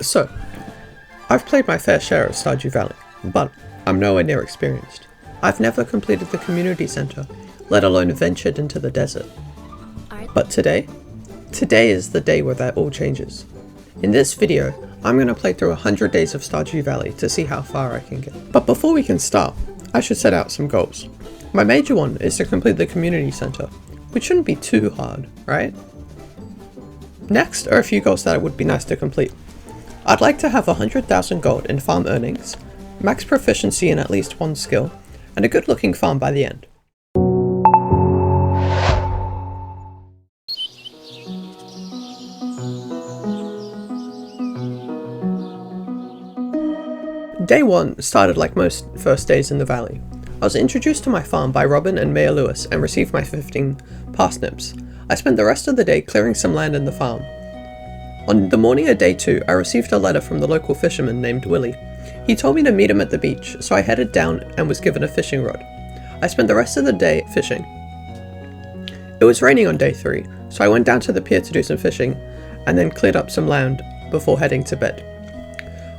So, I've played my fair share of Stardew Valley, but I'm nowhere near experienced. I've never completed the community center, let alone ventured into the desert. But today is the day where that all changes. In this video, I'm going to play through 100 days of Stardew Valley to see how far I can get. But before we can start, I should set out some goals. My major one is to complete the community center, which shouldn't be too hard, right? Next are a few goals that it would be nice to complete. I'd like to have 100,000 gold in farm earnings, max proficiency in at least one skill, and a good looking farm by the end. Day 1 started like most first days in the valley. I was introduced to my farm by Robin and Mayor Lewis and received my 15 parsnips. I spent the rest of the day clearing some land in the farm. On the morning of day 2, I received a letter from the local fisherman named Willie. He told me to meet him at the beach, so I headed down and was given a fishing rod. I spent the rest of the day fishing. It was raining on day 3, so I went down to the pier to do some fishing, and then cleared up some land before heading to bed.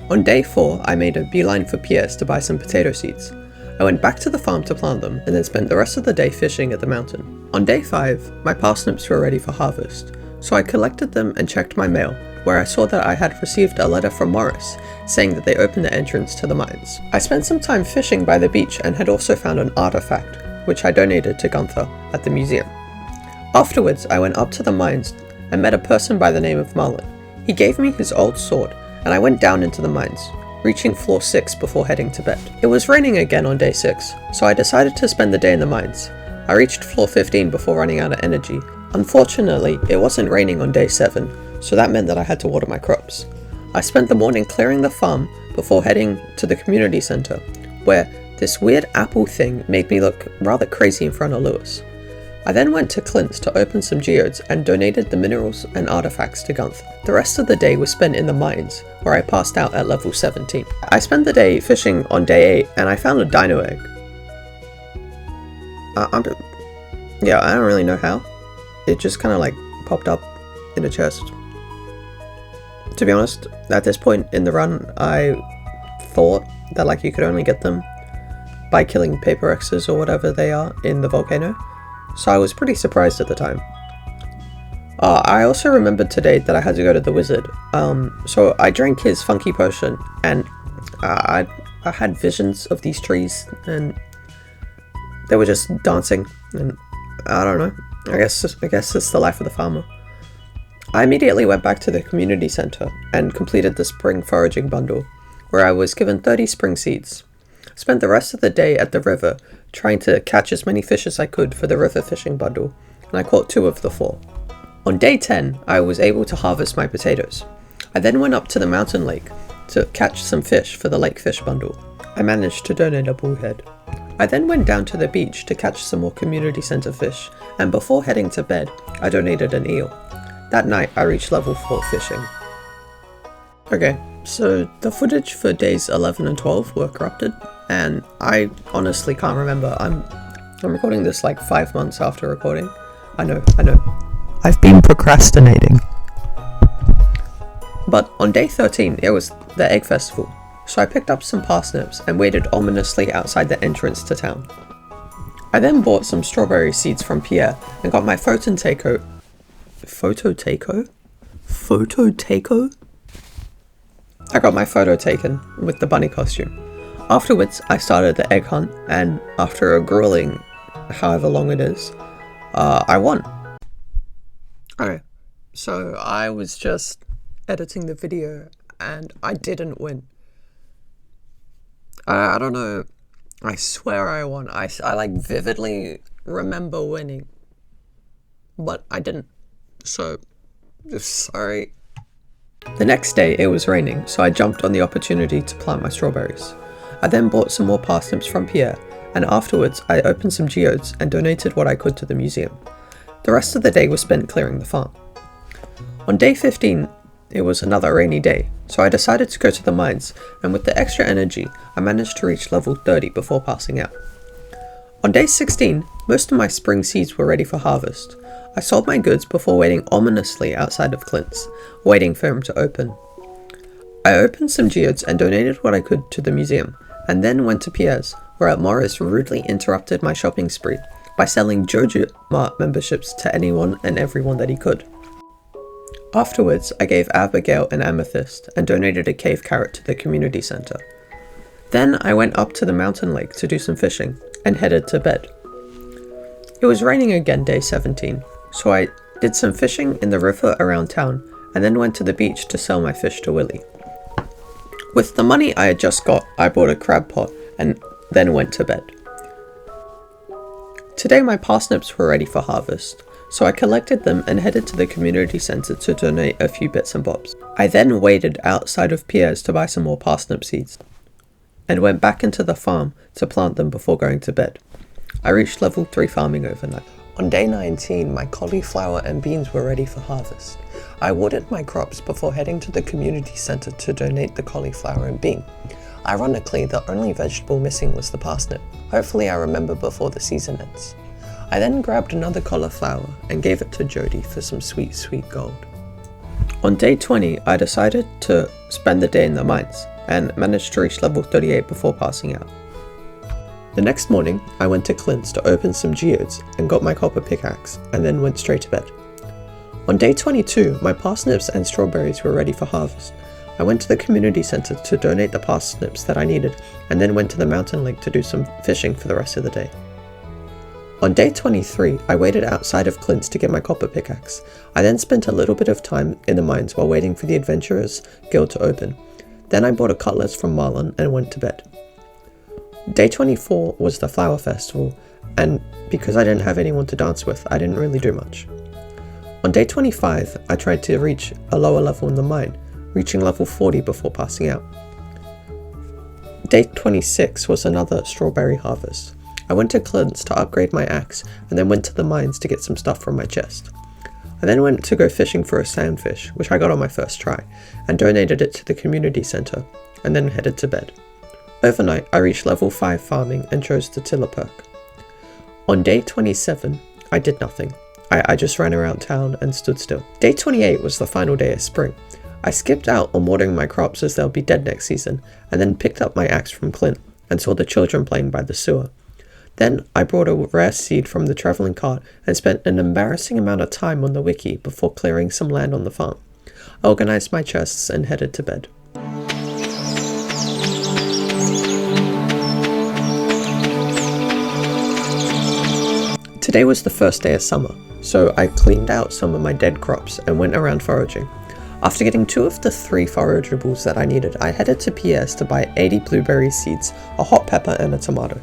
On day 4, I made a beeline for Pierre's to buy some potato seeds. I went back to the farm to plant them, and then spent the rest of the day fishing at the mountain. On day 5, my parsnips were ready for harvest, so I collected them and checked my mail, where I saw that I had received a letter from Morris, saying that they opened the entrance to the mines. I spent some time fishing by the beach and had also found an artifact, which I donated to Gunther at the museum. Afterwards, I went up to the mines and met a person by the name of Marlin. He gave me his old sword, and I went down into the mines, reaching floor 6 before heading to bed. It was raining again on day 6, so I decided to spend the day in the mines. I reached floor 15 before running out of energy. Unfortunately, it wasn't raining on day 7, so that meant that I had to water my crops. I spent the morning clearing the farm before heading to the community center, where this weird apple thing made me look rather crazy in front of Lewis. I then went to Clint's to open some geodes and donated the minerals and artifacts to Gunther. The rest of the day was spent in the mines, where I passed out at level 17. I spent the day fishing on day 8, and I found a dino egg. I don't really know how. It just kind of like popped up in a chest. To be honest, at this point in the run, I thought that like you could only get them by killing paper X's or whatever they are in the volcano. So I was pretty surprised at the time. I also remembered today that I had to go to the wizard. So I drank his funky potion, and I had visions of these trees, and they were just dancing, and I don't know. I guess it's the life of the farmer. I immediately went back to the community center and completed the spring foraging bundle, where I was given 30 spring seeds. Spent the rest of the day at the river trying to catch as many fish as I could for the river fishing bundle, and I caught 2 of the 4. On day 10, I was able to harvest my potatoes. I then went up to the mountain lake to catch some fish for the lake fish bundle. I managed to donate a bullhead. I then went down to the beach to catch some more community center fish, and before heading to bed, I donated an eel. That night, I reached level 4 fishing. Okay, so the footage for days 11 and 12 were corrupted, and I honestly can't remember. I'm recording this like 5 months after recording. I know. I've been procrastinating. But on day 13, it was the egg festival, so I picked up some parsnips and waited ominously outside the entrance to town. I then bought some strawberry seeds from Pierre and got my photo taco. I got my photo taken with the bunny costume. Afterwards, I started the egg hunt, and after a grueling, however long it is, I won. Okay, so I was just editing the video, and I didn't win. I don't know, I swear I won. I like vividly remember winning, but I didn't, so, sorry. The next day, it was raining, so I jumped on the opportunity to plant my strawberries. I then bought some more parsnips from Pierre, and afterwards I opened some geodes and donated what I could to the museum. The rest of the day was spent clearing the farm. On day 15, it was another rainy day, so I decided to go to the mines, and with the extra energy, I managed to reach level 30 before passing out. On day 16, most of my spring seeds were ready for harvest. I sold my goods before waiting ominously outside of Clint's, waiting for him to open. I opened some geodes and donated what I could to the museum, and then went to Pierre's, where Morris rudely interrupted my shopping spree by selling Jojo Mart memberships to anyone and everyone that he could. Afterwards, I gave Abigail an amethyst and donated a cave carrot to the community center. Then I went up to the mountain lake to do some fishing and headed to bed. It was raining again day 17, so I did some fishing in the river around town and then went to the beach to sell my fish to Willie. With the money I had just got, I bought a crab pot and then went to bed. Today my parsnips were ready for harvest, so I collected them and headed to the community center to donate a few bits and bobs. I then waited outside of Pierre's to buy some more parsnip seeds, and went back into the farm to plant them before going to bed. I reached level 3 farming overnight. On day 19, my cauliflower and beans were ready for harvest. I watered my crops before heading to the community center to donate the cauliflower and bean. Ironically, the only vegetable missing was the parsnip. Hopefully I remember before the season ends. I then grabbed another cauliflower and gave it to Jody for some sweet, sweet gold. On day 20, I decided to spend the day in the mines and managed to reach level 38 before passing out. The next morning, I went to Clint's to open some geodes and got my copper pickaxe, and then went straight to bed. On day 22, my parsnips and strawberries were ready for harvest. I went to the community center to donate the parsnips that I needed, and then went to the mountain lake to do some fishing for the rest of the day. On day 23, I waited outside of Clint's to get my copper pickaxe. I then spent a little bit of time in the mines while waiting for the Adventurers Guild to open. Then I bought a cutlass from Marlon and went to bed. Day 24 was the flower festival, and because I didn't have anyone to dance with, I didn't really do much. On day 25, I tried to reach a lower level in the mine, reaching level 40 before passing out. Day 26 was another strawberry harvest. I went to Clint's to upgrade my axe, and then went to the mines to get some stuff from my chest. I then went to go fishing for a sandfish, which I got on my first try, and donated it to the community center, and then headed to bed. Overnight, I reached level 5 farming and chose the tiller perk. On day 27, I did nothing. I just ran around town and stood still. Day 28 was the final day of spring. I skipped out on watering my crops as they'll be dead next season, and then picked up my axe from Clint and saw the children playing by the sewer. Then I brought a rare seed from the traveling cart and spent an embarrassing amount of time on the wiki before clearing some land on the farm. I organized my chests and headed to bed. Today was the first day of summer, so I cleaned out some of my dead crops and went around foraging. After getting 2 of the 3 forageables that I needed, I headed to Pierre's to buy 80 blueberry seeds, a hot pepper and a tomato.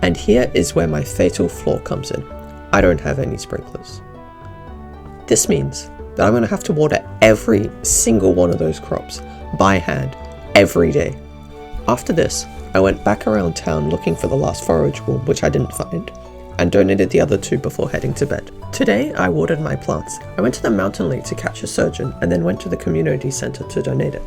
And here is where my fatal flaw comes in. I don't have any sprinklers. This means that I'm going to have to water every single one of those crops by hand every day. After this, I went back around town looking for the last forageable, which I didn't find, and donated the other 2 before heading to bed. Today, I watered my plants. I went to the mountain lake to catch a surgeon and then went to the community center to donate it.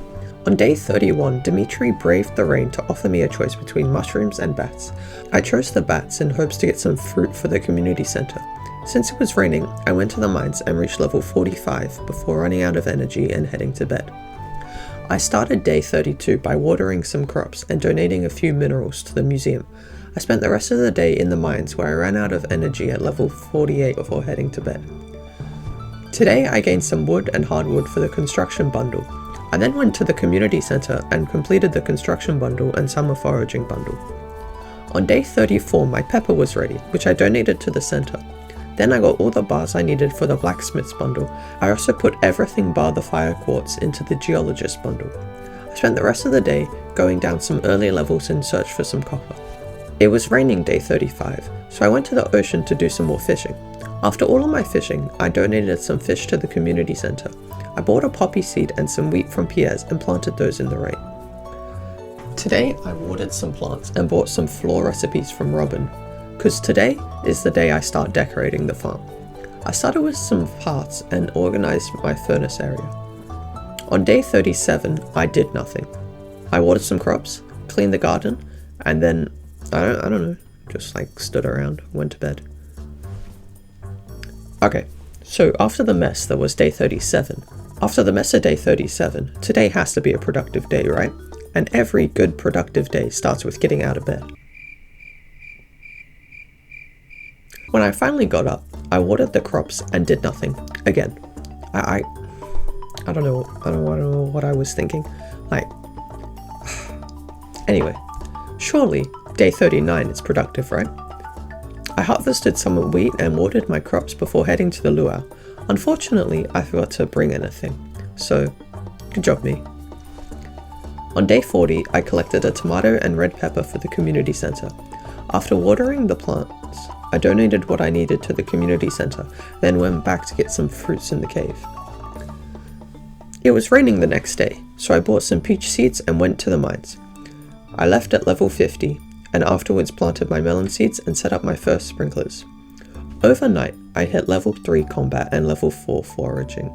On day 31, Dimitri braved the rain to offer me a choice between mushrooms and bats. I chose the bats in hopes to get some fruit for the community center. Since it was raining, I went to the mines and reached level 45 before running out of energy and heading to bed. I started day 32 by watering some crops and donating a few minerals to the museum. I spent the rest of the day in the mines where I ran out of energy at level 48 before heading to bed. Today I gained some wood and hardwood for the construction bundle. I then went to the community center and completed the construction bundle and summer foraging bundle. On day 34 my pepper was ready, which I donated to the center. Then I got all the bars I needed for the blacksmith's bundle. I also put everything bar the fire quartz into the geologist bundle. I spent the rest of the day going down some early levels in search for some copper. It was raining day 35, so I went to the ocean to do some more fishing. After all of my fishing, I donated some fish to the community center. I bought a poppy seed and some wheat from Pierre's and planted those in the rain. Today I watered some plants and bought some floor recipes from Robin, because today is the day I start decorating the farm. I started with some parts and organized my furnace area. On day 37, I did nothing. I watered some crops, cleaned the garden, and then I don't know, just like stood around, went to bed. Okay, so after the mess that was day 37, After the mess of day 37, today has to be a productive day, right? And every good productive day starts with getting out of bed. When I finally got up, I watered the crops and did nothing. Again. I don't know what I was thinking. Anyway, surely day 39 is productive, right? I harvested some wheat and watered my crops before heading to the luau. Unfortunately, I forgot to bring anything, so good job me. On day 40, I collected a tomato and red pepper for the community center. After watering the plants, I donated what I needed to the community center, then went back to get some fruits in the cave. It was raining the next day, so I bought some peach seeds and went to the mines. I left at level 50, and afterwards planted my melon seeds and set up my first sprinklers. Overnight, I hit level 3 combat and level 4 foraging.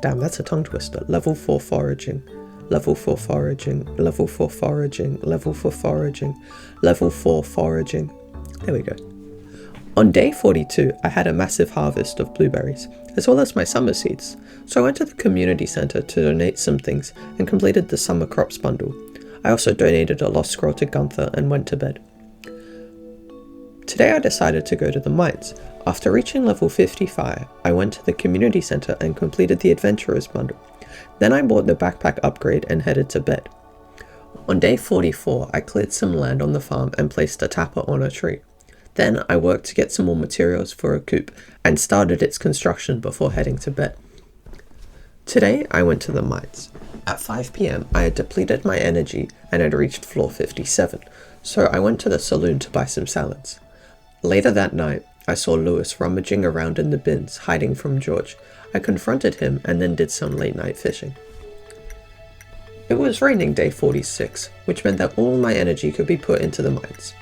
Damn, that's a tongue twister. Level 4 foraging, level 4 foraging, level 4 foraging, level 4 foraging, level 4 foraging. There we go. On day 42, I had a massive harvest of blueberries, as well as my summer seeds, so I went to the community center to donate some things and completed the summer crops bundle. I also donated a lost scroll to Gunther and went to bed. Today I decided to go to the mines. After reaching level 55, I went to the community center and completed the adventurers bundle. Then I bought the backpack upgrade and headed to bed. On day 44, I cleared some land on the farm and placed a tapper on a tree. Then I worked to get some more materials for a coop and started its construction before heading to bed. Today I went to the mines. At 5 PM I had depleted my energy and had reached floor 57, so I went to the saloon to buy some salads. Later that night, I saw Lewis rummaging around in the bins, hiding from George. I confronted him and then did some late night fishing. It was raining day 46, which meant that all my energy could be put into the mines.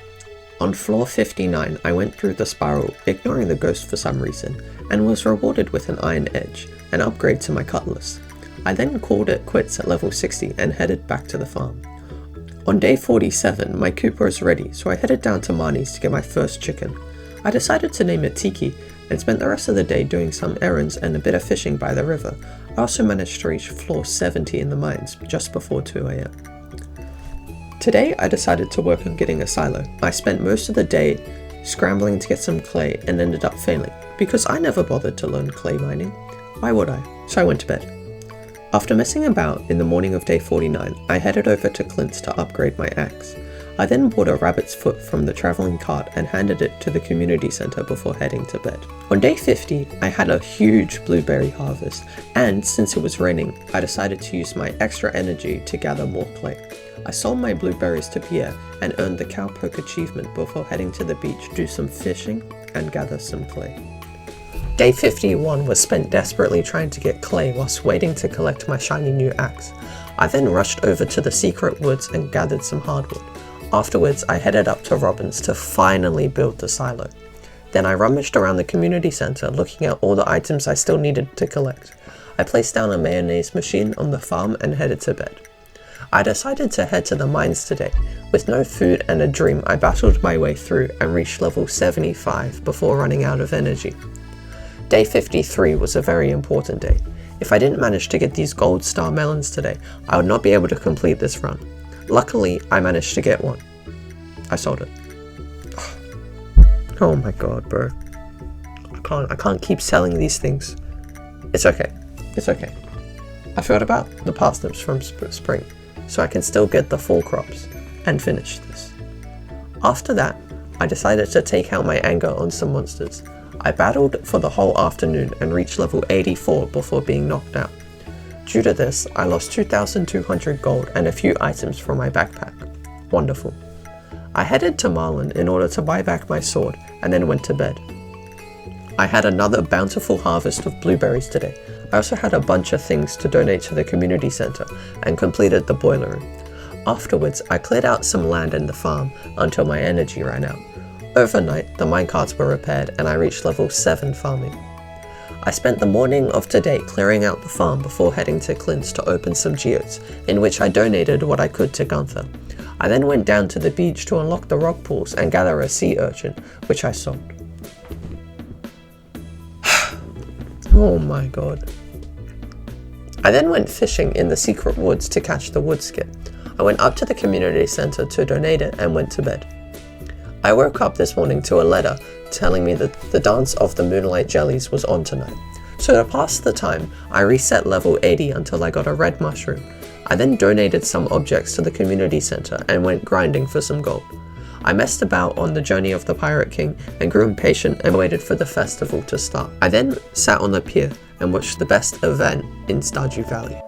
On floor 59, I went through the spiral, ignoring the ghost for some reason, and was rewarded with an iron edge, an upgrade to my cutlass. I then called it quits at level 60 and headed back to the farm. On day 47, my coop was ready, so I headed down to Marnie's to get my first chicken. I decided to name it Tiki, and spent the rest of the day doing some errands and a bit of fishing by the river. I also managed to reach floor 70 in the mines, just before 2 AM. Today I decided to work on getting a silo. I spent most of the day scrambling to get some clay and ended up failing, because I never bothered to learn clay mining. Why would I? So I went to bed. After messing about in the morning of day 49, I headed over to Clint's to upgrade my axe. I then bought a rabbit's foot from the traveling cart and handed it to the community center before heading to bed. On day 50, I had a huge blueberry harvest, and since it was raining, I decided to use my extra energy to gather more clay. I sold my blueberries to Pierre and earned the cowpoke achievement before heading to the beach to do some fishing and gather some clay. Day 51 was spent desperately trying to get clay whilst waiting to collect my shiny new axe. I then rushed over to the secret woods and gathered some hardwood. Afterwards, I headed up to Robin's to finally build the silo. Then I rummaged around the community center looking at all the items I still needed to collect. I placed down a mayonnaise machine on the farm and headed to bed. I decided to head to the mines today. With no food and a dream, I battled my way through and reached level 75 before running out of energy. Day 53 was a very important day. If I didn't manage to get these gold star melons today, I would not be able to complete this run. Luckily, I managed to get one. I sold it. Oh my god, bro. I can't keep selling these things. It's okay. It's okay. I forgot about the parsnips from spring, so I can still get the fall crops and finish this. After that, I decided to take out my anger on some monsters. I battled for the whole afternoon and reached level 84 before being knocked out. Due to this, I lost 2,200 gold and a few items from my backpack. Wonderful. I headed to Marlin in order to buy back my sword and then went to bed. I had another bountiful harvest of blueberries today. I also had a bunch of things to donate to the community center and completed the boiler room. Afterwards, I cleared out some land in the farm until my energy ran out. Overnight, the minecarts were repaired and I reached level 7 farming. I spent the morning of today clearing out the farm before heading to Clint's to open some geodes, in which I donated what I could to Gunther. I then went down to the beach to unlock the rock pools and gather a sea urchin, which I sold. Oh my god. I then went fishing in the secret woods to catch the wood skip. I went up to the community center to donate it and went to bed. I woke up this morning to a letter telling me that the Dance of the Moonlight Jellies was on tonight. So to pass the time, I reset level 80 until I got a red mushroom. I then donated some objects to the community center and went grinding for some gold. I messed about on the journey of the Pirate King and grew impatient and waited for the festival to start. I then sat on the pier and watched the best event in Stardew Valley.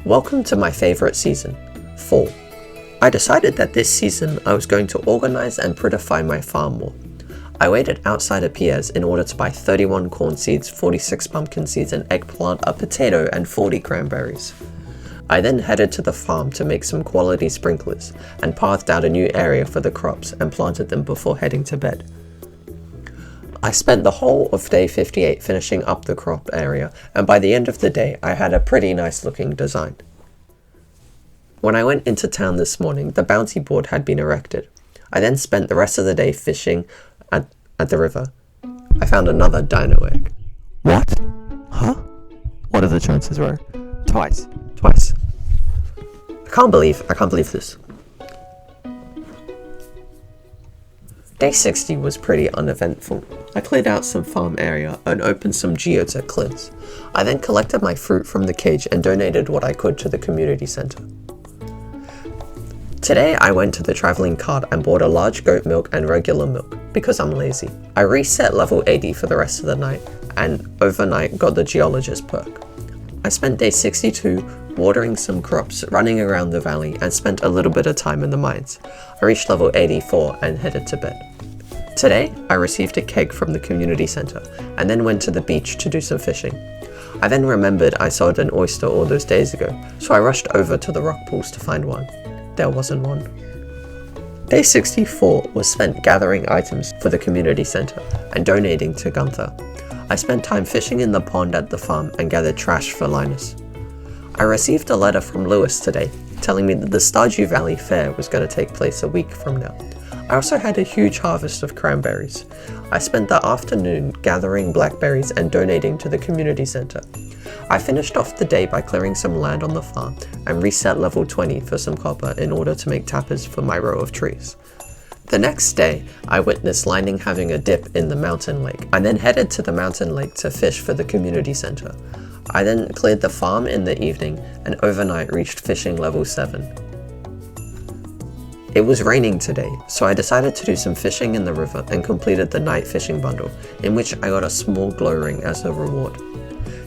Welcome to my favorite season, fall. I decided that this season I was going to organize and prettify my farm more. I waited outside of Pierre's in order to buy 31 corn seeds, 46 pumpkin seeds, an eggplant, a potato, and 40 cranberries. I then headed to the farm to make some quality sprinklers and pathed out a new area for the crops and planted them before heading to bed. I spent the whole of day 58 finishing up the crop area, and by the end of the day I had a pretty nice looking design. When I went into town this morning, the bounty board had been erected. I then spent the rest of the day fishing at the river. I found another dino egg. What? Huh? What are the chances, Ro? Twice. I can't believe this. Day 60 was pretty uneventful. I cleared out some farm area and opened some geotech cliffs. I then collected my fruit from the cage and donated what I could to the community center. Today I went to the traveling cart and bought a large goat milk and regular milk, because I'm lazy. I reset level 80 for the rest of the night, and overnight got the geologist perk. I spent day 62 watering some crops, running around the valley, and spent a little bit of time in the mines. I reached level 84 and headed to bed. Today, I received a keg from the community center, and then went to the beach to do some fishing. I then remembered I sold an oyster all those days ago, so I rushed over to the rock pools to find one. There wasn't one. Day 64 was spent gathering items for the community center and donating to Gunther. I spent time fishing in the pond at the farm and gathered trash for Linus. I received a letter from Lewis today telling me that the Stardew Valley Fair was going to take place a week from now. I also had a huge harvest of cranberries. I spent the afternoon gathering blackberries and donating to the community center. I finished off the day by clearing some land on the farm and reset level 20 for some copper in order to make tappers for my row of trees. The next day, I witnessed Lightning having a dip in the mountain lake. I then headed to the mountain lake to fish for the community center. I then cleared the farm in the evening and overnight reached fishing level 7. It was raining today, so I decided to do some fishing in the river and completed the night fishing bundle, in which I got a small glow ring as a reward.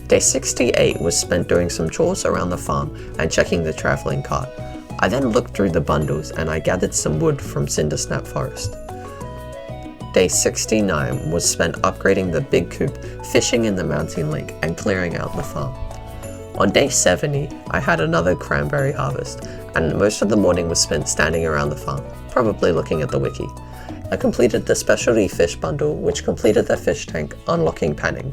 Day 68 was spent doing some chores around the farm and checking the traveling cart. I then looked through the bundles and I gathered some wood from Cindersnap Forest. Day 69 was spent upgrading the big coop, fishing in the mountain lake, and clearing out the farm. On day 70, I had another cranberry harvest, and most of the morning was spent standing around the farm, probably looking at the wiki. I completed the specialty fish bundle, which completed the fish tank, unlocking panning.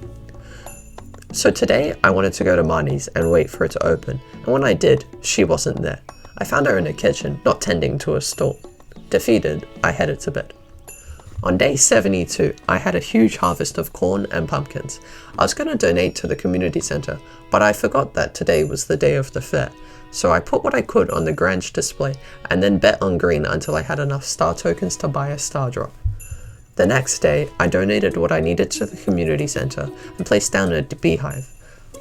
So today, I wanted to go to Marnie's and wait for it to open, and when I did, she wasn't there. I found her in the kitchen, not tending to a stall. Defeated, I headed to bed. On day 72, I had a huge harvest of corn and pumpkins. I was going to donate to the community center, but I forgot that today was the day of the fair, so I put what I could on the Grange display and then bet on green until I had enough star tokens to buy a star drop. The next day, I donated what I needed to the community center and placed down a beehive.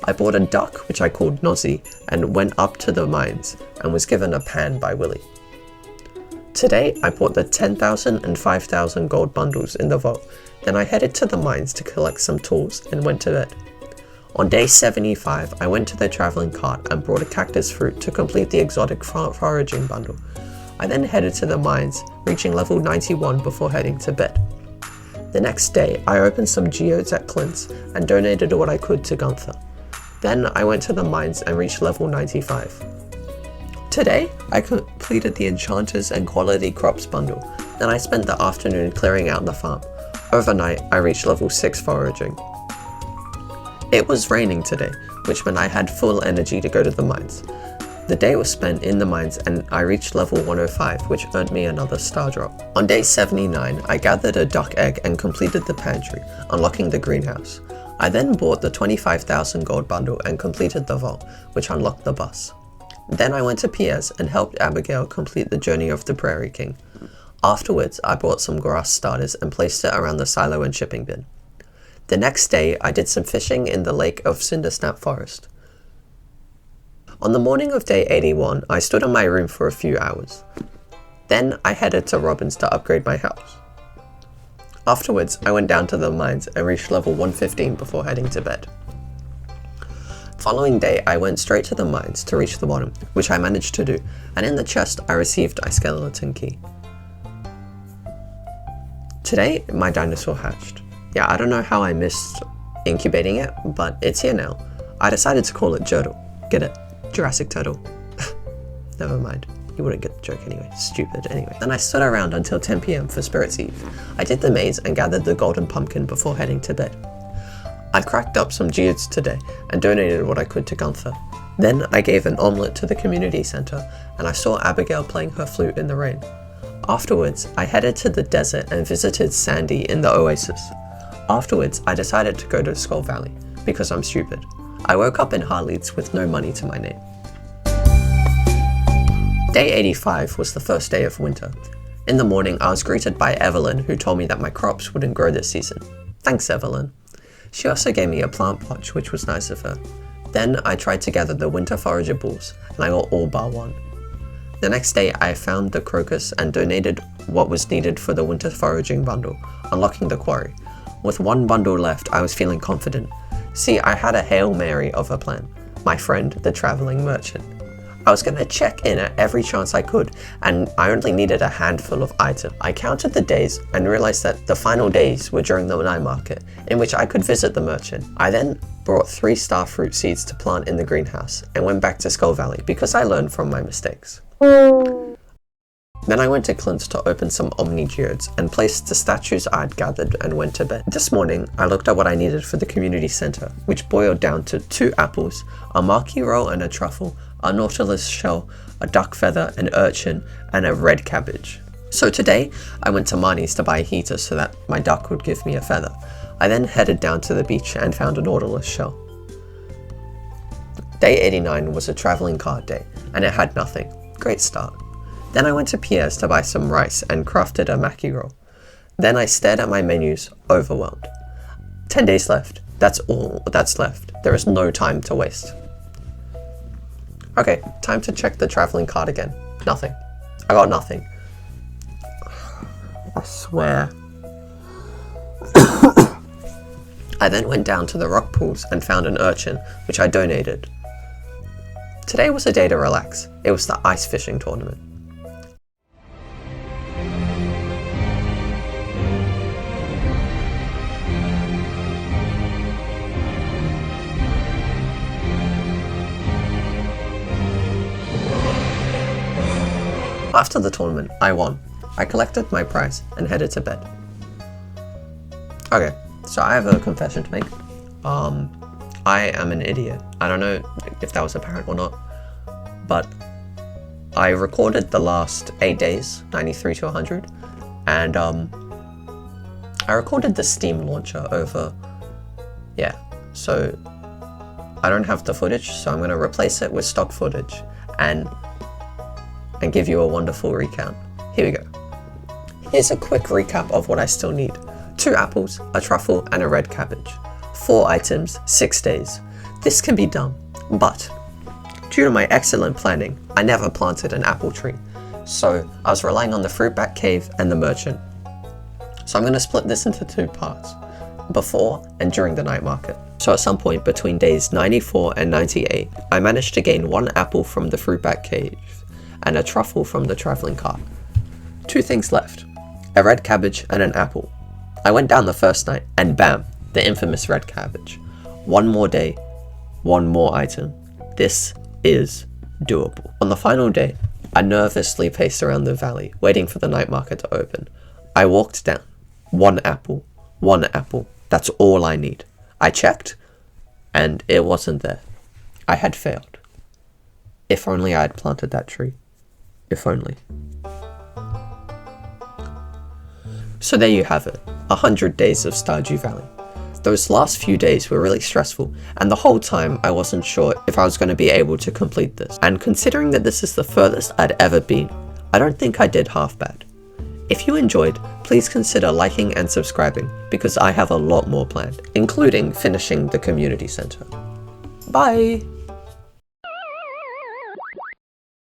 I bought a duck, which I called Nozzy, and went up to the mines and was given a pan by Willie. Today, I bought the 10,000 and 5,000 gold bundles in the vault. Then I headed to the mines to collect some tools and went to bed. On day 75, I went to the traveling cart and brought a cactus fruit to complete the exotic foraging bundle. I then headed to the mines, reaching level 91 before heading to bed. The next day, I opened some geodes at Clint's and donated what I could to Gunther. Then I went to the mines and reached level 95. Today, I completed the Enchanters and Quality Crops bundle. Then I spent the afternoon clearing out the farm. Overnight, I reached level 6 foraging. It was raining today, which meant I had full energy to go to the mines. The day was spent in the mines and I reached level 105, which earned me another star drop. On day 79, I gathered a duck egg and completed the pantry, unlocking the greenhouse. I then bought the 25,000 gold bundle and completed the vault, which unlocked the bus. Then I went to Pierre's and helped Abigail complete the journey of the Prairie King. Afterwards, I bought some grass starters and placed it around the silo and shipping bin. The next day, I did some fishing in the lake of Cindersnap Forest. On the morning of day 81, I stood in my room for a few hours. Then I headed to Robin's to upgrade my house. Afterwards, I went down to the mines and reached level 115 before heading to bed. Following day, I went straight to the mines to reach the bottom, which I managed to do, and in the chest I received a skeleton key. Today, my dinosaur hatched. Yeah, I don't know how I missed incubating it, but it's here now. I decided to call it Jurtle. Get it? Jurassic Turtle. Never mind. You wouldn't get the joke anyway. Stupid anyway. Then I stood around until 10 PM for Spirit's Eve. I did the maze and gathered the golden pumpkin before heading to bed. I cracked up some geodes today and donated what I could to Gunther. Then I gave an omelette to the community center and I saw Abigail playing her flute in the rain. Afterwards, I headed to the desert and visited Sandy in the oasis. Afterwards, I decided to go to Skull Valley because I'm stupid. I woke up in Harleeds with no money to my name. Day 85 was the first day of winter. In the morning, I was greeted by Evelyn, who told me that my crops wouldn't grow this season. Thanks, Evelyn. She also gave me a plant potch, which was nice of her. Then I tried to gather the winter forageables, and I got all bar one. The next day, I found the crocus and donated what was needed for the winter foraging bundle, unlocking the quarry. With one bundle left, I was feeling confident. See, I had a Hail Mary of a plan. My friend, the traveling merchant. I was going to check in at every chance I could, and I only needed a handful of items. I counted the days and realized that the final days were during the night market, in which I could visit the merchant. I then brought 3 star fruit seeds to plant in the greenhouse, and went back to Skull Valley because I learned from my mistakes. Then I went to Clint's to open some Omni Geodes and placed the statues I'd gathered and went to bed. This morning, I looked at what I needed for the community center, which boiled down to 2 apples, a marquee roll and a truffle, a nautilus shell, a duck feather, an urchin, and a red cabbage. So today, I went to Marnie's to buy a heater so that my duck would give me a feather. I then headed down to the beach and found a nautilus shell. Day 89 was a traveling card day, and it had nothing. Great start. Then I went to Pierre's to buy some rice and crafted a mackie roll. Then I stared at my menus, overwhelmed. 10 days left. That's all that's left. There is no time to waste. Okay, time to check the traveling card again. Nothing. I got nothing. I swear. I then went down to the rock pools and found an urchin, which I donated. Today was a day to relax. It was the ice fishing tournament. After the tournament, I won. I collected my prize and headed to bed. Okay, so I have a confession to make. I am an idiot. I don't know if that was apparent or not, but I recorded the last 8 days, 93 to 100, and I recorded the Steam launcher over, so I don't have the footage, so I'm going to replace it with stock footage and give you a wonderful recount. Here we go. Here's a quick recap of what I still need. 2 apples, a truffle, and a red cabbage. 4 items, 6 days. This can be done, but due to my excellent planning, I never planted an apple tree. So I was relying on the fruit bat cave and the merchant. So I'm going to split this into 2 parts, before and during the night market. So at some point between days 94 and 98, I managed to gain 1 apple from the fruit bat cave and a truffle from the traveling cart. 2 things left, a red cabbage and an apple. I went down the first night and bam, the infamous red cabbage. 1 more day, 1 more item. This is doable. On the final day, I nervously paced around the valley, waiting for the night market to open. I walked down. 1 apple, 1 apple. That's all I need. I checked, and it wasn't there. I had failed. If only I had planted that tree. If only. So there you have it, 100 days of Stardew Valley. Those last few days were really stressful, and the whole time I wasn't sure if I was going to be able to complete this. And considering that this is the furthest I'd ever been, I don't think I did half bad. If you enjoyed, please consider liking and subscribing, because I have a lot more planned, including finishing the community center. Bye!